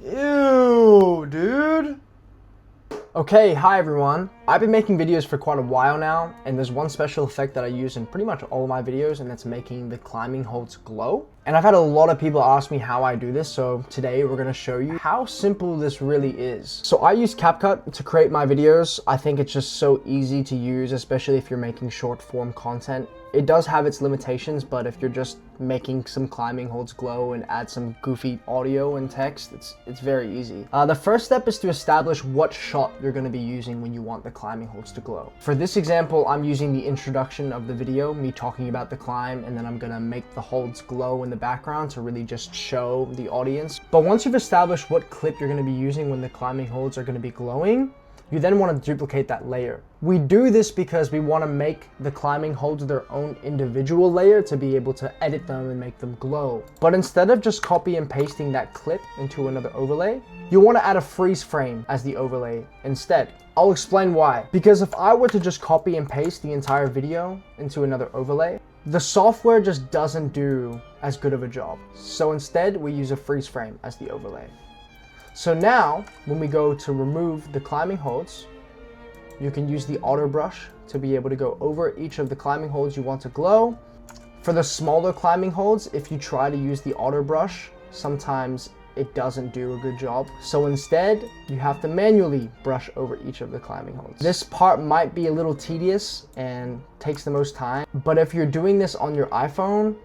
Ew, dude. Okay, hi everyone. I've been making videos for quite a while now, and there's one special effect that I use in pretty much all of my videos, and that's making the climbing holds glow. And I've had a lot of people ask me how I do this, so today we're gonna show you how simple this really is. So I use Capcut to create my videos. I think it's just so easy to use, especially if you're making short form content. It does have its limitations, but if you're just making some climbing holds glow and add some goofy audio and text, it's very easy. The first step is to establish what shot you're going to be using when you want the climbing holds to glow. For this example, I'm using the introduction of the video, me talking about the climb, and then I'm going to make the holds glow in the background to really just show the audience. But once you've established what clip you're going to be using when the climbing holds are going to be glowing, you then want to duplicate that layer. We do this because we want to make the climbing holds their own individual layer to be able to edit them and make them glow. But instead of just copy and pasting that clip into another overlay, you want to add a freeze frame as the overlay instead. I'll explain why. Because if I were to just copy and paste the entire video into another overlay, the software just doesn't do as good of a job. So instead, we use a freeze frame as the overlay. So now, when we go to remove the climbing holds, you can use the auto brush to be able to go over each of the climbing holds you want to glow. For the smaller climbing holds, if you try to use the auto brush, sometimes it doesn't do a good job. So instead, you have to manually brush over each of the climbing holds. This part might be a little tedious and takes the most time, but if you're doing this on your iPhone,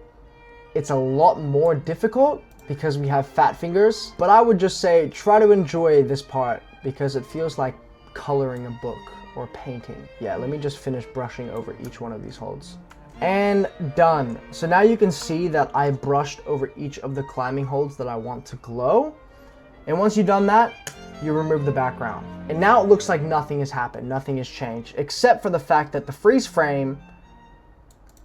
it's a lot more difficult because we have fat fingers. But I would just say try to enjoy this part because it feels like coloring a book or painting. Yeah, let me just finish brushing over each one of these holds. And done. So now you can see that I brushed over each of the climbing holds that I want to glow. And once you've done that, you remove the background. And now it looks like nothing has happened, nothing has changed, except for the fact that the freeze frame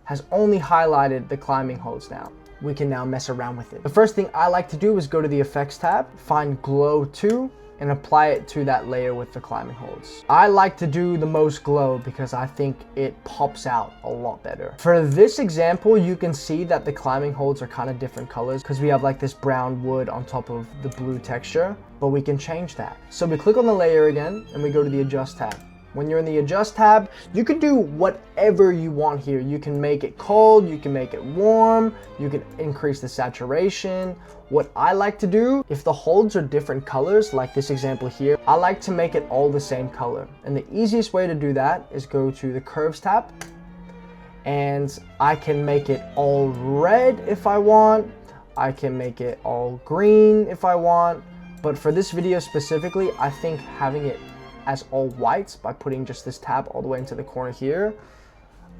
has only highlighted the climbing holds now. We can now mess around with it. The first thing I like to do is go to the effects tab, find glow 2, and apply it to that layer with the climbing holds. I like to do the most glow because I think it pops out a lot better. For this example, you can see that the climbing holds are kind of different colors because we have like this brown wood on top of the blue texture, but we can change that. So we click on the layer again and we go to the adjust tab. When you're in the adjust tab, you can do whatever you want here. You can make it cold, you can make it warm, you can increase the saturation. What I like to do, if the holds are different colors, like this example here, I like to make it all the same color. And the easiest way to do that is go to the curves tab, and I can make it all red if I want. I can make it all green if I want. But for this video specifically, I think having it as all white by putting just this tab all the way into the corner here,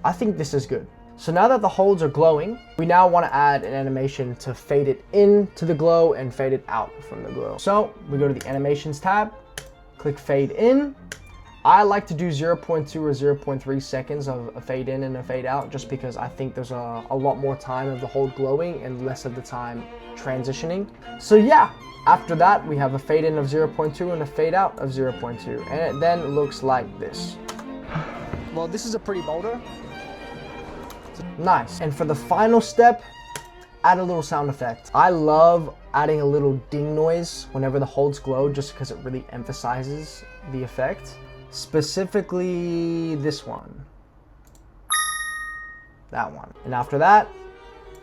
I think this is good. So now that the holds are glowing, we now want to add an animation to fade it into the glow and fade it out from the glow. So we go to the animations tab, click fade in. I like to do 0.2 or 0.3 seconds of a fade in and a fade out just because I think there's a lot more time of the hold glowing and less of the time transitioning. So yeah, after that, we have a fade in of 0.2 and a fade out of 0.2. And it then looks like this. Well, this is a pretty boulder. Nice. And for the final step, add a little sound effect. I love adding a little ding noise whenever the holds glow just because it really emphasizes the effect. Specifically this one. That one. And after that,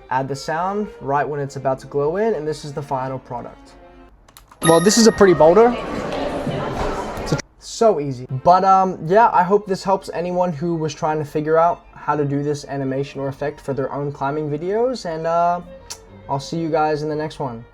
add the sound right when it's about to glow in, and this is the final product. Well, this is a pretty boulder. It's so easy. But yeah, I hope this helps anyone who was trying to figure out how to do this animation or effect for their own climbing videos, and I'll see you guys in the next one.